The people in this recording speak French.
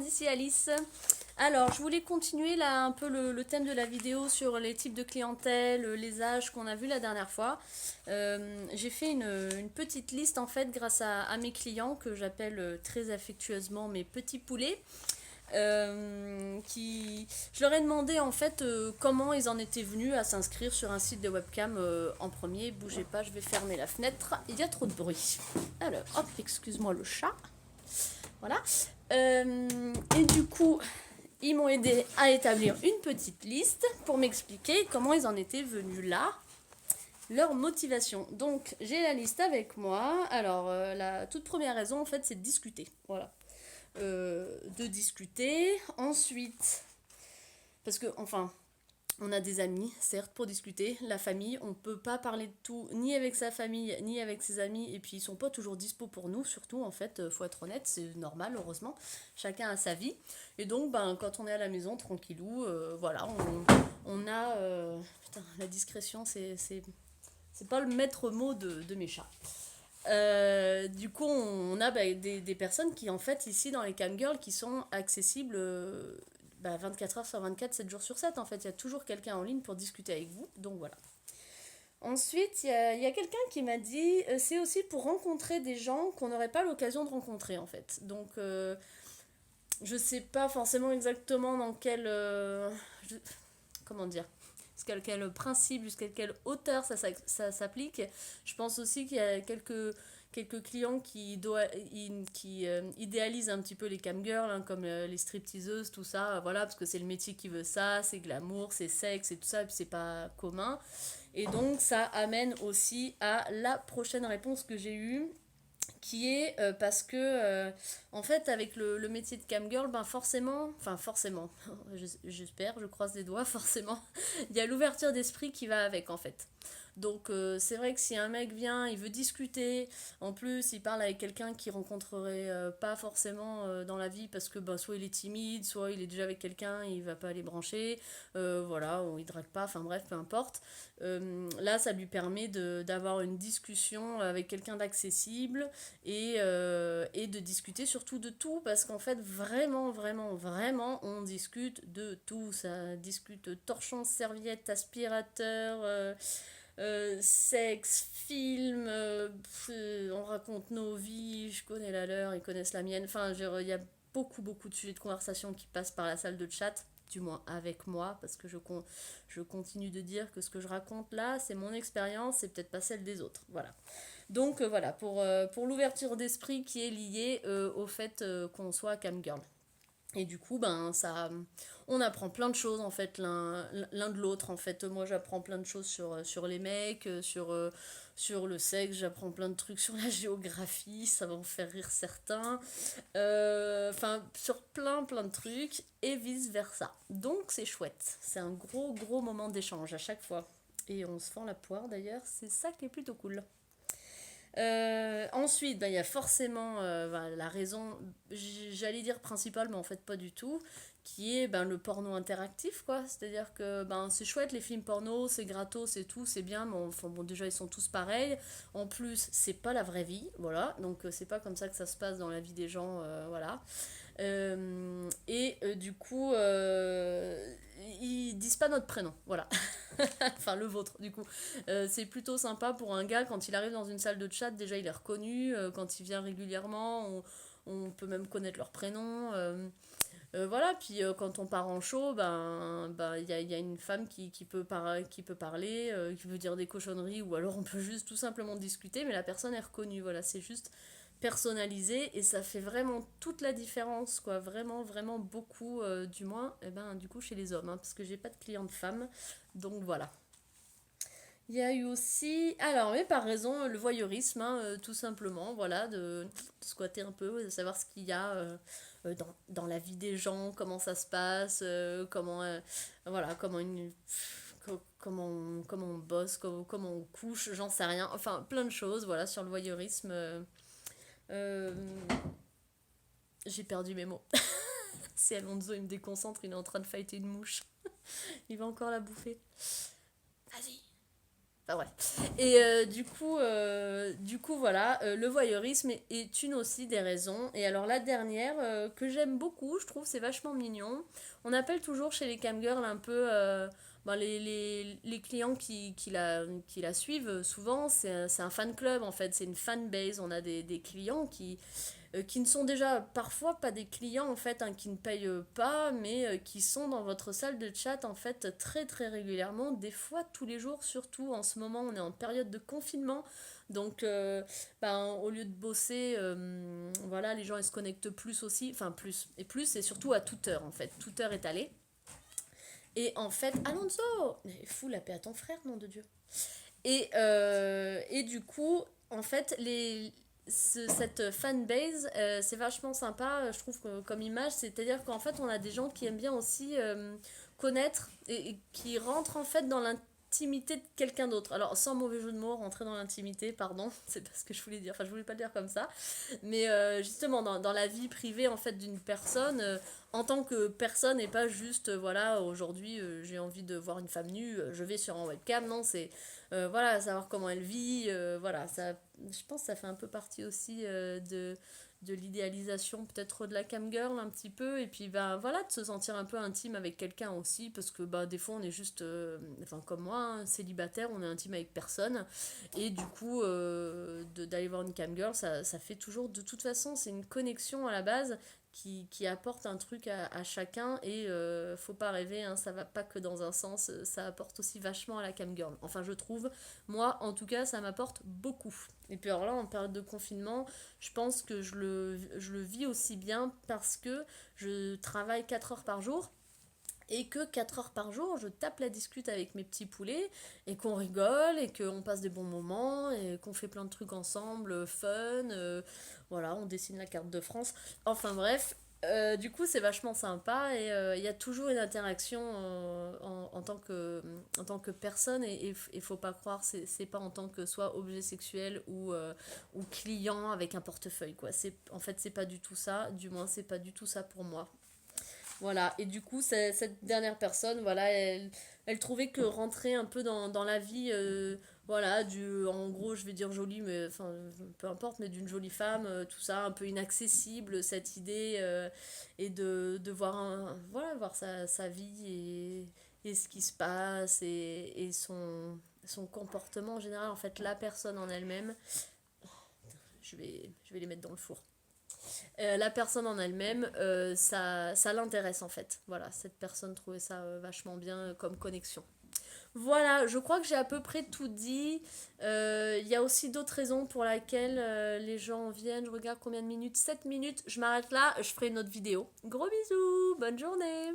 ici Alice. Alors, je voulais continuer là un peu le thème de la vidéo sur les types de clientèle, les âges qu'on a vu la dernière fois. J'ai fait une petite liste en fait grâce à mes clients que j'appelle très affectueusement mes petits poulets. Je leur ai demandé en fait comment ils en étaient venus à s'inscrire sur un site de webcam en premier. Bougez pas, je vais fermer la fenêtre, il y a trop de bruit. Alors, hop, excuse-moi le chat. Voilà. Et du coup, ils m'ont aidé à établir une petite liste pour m'expliquer comment ils en étaient venus là, leur motivation. Donc, j'ai la liste avec moi. Alors, la toute première raison, en fait, c'est de discuter. Voilà. De discuter. Ensuite, parce que, enfin, on a des amis, certes, pour discuter. La famille, on peut pas parler de tout, ni avec sa famille, ni avec ses amis. Et puis, ils sont pas toujours dispo pour nous, surtout, en fait, faut être honnête, c'est normal, heureusement. Chacun a sa vie. Et donc, ben, quand on est à la maison, tranquillou, voilà, on a... putain, la discrétion, c'est pas le maître mot de mes chats. Du coup, on a des personnes qui, en fait, ici, dans les camgirls, qui sont accessibles 24 heures sur 24, 7 jours sur 7. En fait, il y a toujours quelqu'un en ligne pour discuter avec vous. Donc, voilà. Ensuite, il y a quelqu'un qui m'a dit c'est aussi pour rencontrer des gens qu'on n'aurait pas l'occasion de rencontrer, en fait. Donc, je sais pas forcément exactement dans quel... comment dire, jusqu'à quel principe, jusqu'à quelle hauteur ça s'applique. Je pense aussi qu'il y a quelques clients qui idéalisent un petit peu les camgirls, hein, comme les stripteaseuses, tout ça, voilà, parce que c'est le métier qui veut ça, c'est glamour, c'est sexe et tout ça, et puis c'est pas commun. Et donc ça amène aussi à la prochaine réponse que j'ai eue, qui est parce que en fait avec le métier de camgirl, ben forcément, j'espère, je croise les doigts, forcément il y a l'ouverture d'esprit qui va avec en fait. Donc c'est vrai que si un mec vient, il veut discuter, en plus il parle avec quelqu'un qu'il rencontrerait pas forcément dans la vie parce que ben, soit il est timide, soit il est déjà avec quelqu'un, il va pas les brancher, voilà, ou il drague pas, enfin bref, peu importe. Là ça lui permet d'avoir une discussion avec quelqu'un d'accessible et de discuter surtout de tout parce qu'en fait vraiment vraiment vraiment on discute de tout, ça discute torchon, serviette, aspirateur, sexe, film, on raconte nos vies, je connais la leur, ils connaissent la mienne, enfin il y a beaucoup de sujets de conversation qui passent par la salle de chat, du moins avec moi, parce que je continue de dire que ce que je raconte là, c'est mon expérience, c'est peut-être pas celle des autres, voilà. Donc voilà, pour l'ouverture d'esprit qui est liée au fait qu'on soit camgirl. Et du coup, ben, on apprend plein de choses en fait l'un de l'autre. En fait, moi j'apprends plein de choses sur les mecs, sur le sexe, j'apprends plein de trucs sur la géographie, ça va en faire rire certains. Enfin, sur plein de trucs et vice versa. Donc c'est chouette, c'est un gros moment d'échange à chaque fois. Et on se fend la poire d'ailleurs, c'est ça qui est plutôt cool. Ensuite, ben, il y a forcément la raison, j'allais dire principale, mais en fait pas du tout, qui est ben, le porno interactif, quoi. C'est-à-dire que ben, c'est chouette les films porno, c'est gratos, c'est tout, c'est bien, mais enfin, bon, déjà ils sont tous pareils. En plus, c'est pas la vraie vie, voilà. Donc c'est pas comme ça que ça se passe dans la vie des gens, voilà. Du coup, ils disent pas notre prénom, voilà. Enfin, le vôtre, du coup. C'est plutôt sympa pour un gars, quand il arrive dans une salle de chat, déjà il est reconnu. Quand il vient régulièrement, on peut même connaître leur prénom. Voilà, puis quand on part en show, y a une femme qui peut parler, qui veut dire des cochonneries, ou alors on peut juste tout simplement discuter, mais la personne est reconnue. Voilà, c'est juste personnalisé et ça fait vraiment toute la différence, quoi. Vraiment beaucoup, du moins, du coup, chez les hommes, hein, parce que j'ai pas de clientes femmes, donc voilà. Il y a eu aussi, alors, mais par raison, le voyeurisme, hein, tout simplement, voilà, de squatter un peu, de savoir ce qu'il y a dans la vie des gens, comment ça se passe, voilà, comment on bosse, comment on couche, j'en sais rien, enfin, plein de choses, voilà, sur le voyeurisme. Euh, j'ai perdu mes mots. C'est Alonso, il me déconcentre, il est en train de fighter une mouche. Il va encore la bouffer. Vas-y. pas vrai. Et du coup voilà, le voyeurisme est une aussi des raisons. Et alors la dernière que j'aime beaucoup, je trouve c'est vachement mignon. On appelle toujours chez les camgirls un peu ben, les clients qui la suivent. Souvent c'est un fan club en fait, c'est une fan base. On a des clients qui ne sont déjà parfois pas des clients en fait, hein, qui ne payent pas, mais qui sont dans votre salle de chat en fait très très régulièrement, des fois tous les jours, surtout en ce moment on est en période de confinement, donc ben, au lieu de bosser, voilà, les gens ils se connectent plus aussi, enfin plus et plus, et surtout à toute heure en fait, toute heure est allée. Et en fait, Alonso, mais fous la paix à ton frère, nom de Dieu. Et du coup, en fait, cette fanbase, c'est vachement sympa, je trouve, comme image. C'est-à-dire qu'en fait, on a des gens qui aiment bien aussi connaître et qui rentrent en fait dans l'intimité de quelqu'un d'autre. Alors, sans mauvais jeu de mots, rentrer dans l'intimité, pardon, c'est pas ce que je voulais dire. Enfin, je voulais pas le dire comme ça. Mais justement, dans la vie privée en fait d'une personne, en tant que personne et pas juste, voilà, aujourd'hui j'ai envie de voir une femme nue, je vais sur un webcam. Non, c'est voilà, savoir comment elle vit, voilà, ça, je pense que ça fait un peu partie aussi de l'idéalisation peut-être de la camgirl un petit peu, et puis ben voilà, de se sentir un peu intime avec quelqu'un aussi, parce que bah des fois on est juste, enfin comme moi, hein, célibataire, on est intime avec personne, et du coup d'aller voir une camgirl, ça fait toujours, de toute façon c'est une connexion à la base qui apporte un truc à chacun, et faut pas rêver, hein, ça va pas que dans un sens, ça apporte aussi vachement à la camgirl. Enfin, je trouve, moi en tout cas, ça m'apporte beaucoup. Et puis alors là, en période de confinement, je pense que je le vis aussi bien parce que je travaille 4 heures par jour. Et que 4 heures par jour, je tape la discute avec mes petits poulets, et qu'on rigole, et qu'on passe des bons moments, et qu'on fait plein de trucs ensemble, fun, voilà, on dessine la carte de France. Enfin bref, du coup c'est vachement sympa, et il y a toujours une interaction en tant que personne, et il faut pas croire, c'est pas en tant que soit objet sexuel ou client avec un portefeuille, quoi. En fait c'est pas du tout ça, du moins c'est pas du tout ça pour moi. Voilà, et du coup, cette dernière personne, voilà, elle trouvait que rentrer un peu dans la vie, voilà, en gros, je vais dire jolie, mais enfin, peu importe, mais d'une jolie femme, tout ça, un peu inaccessible, cette idée, et de voir, voilà, voir sa vie et ce qui se passe, et son comportement en général, en fait, la personne en elle-même, je vais les mettre dans le four. La personne en elle-même, ça l'intéresse en fait. Voilà, cette personne trouvait ça vachement bien comme connexion. Voilà, je crois que j'ai à peu près tout dit. Il y a aussi d'autres raisons pour lesquelles les gens viennent. Je regarde combien de minutes, 7 minutes. Je m'arrête là, je ferai une autre vidéo. Gros bisous, bonne journée.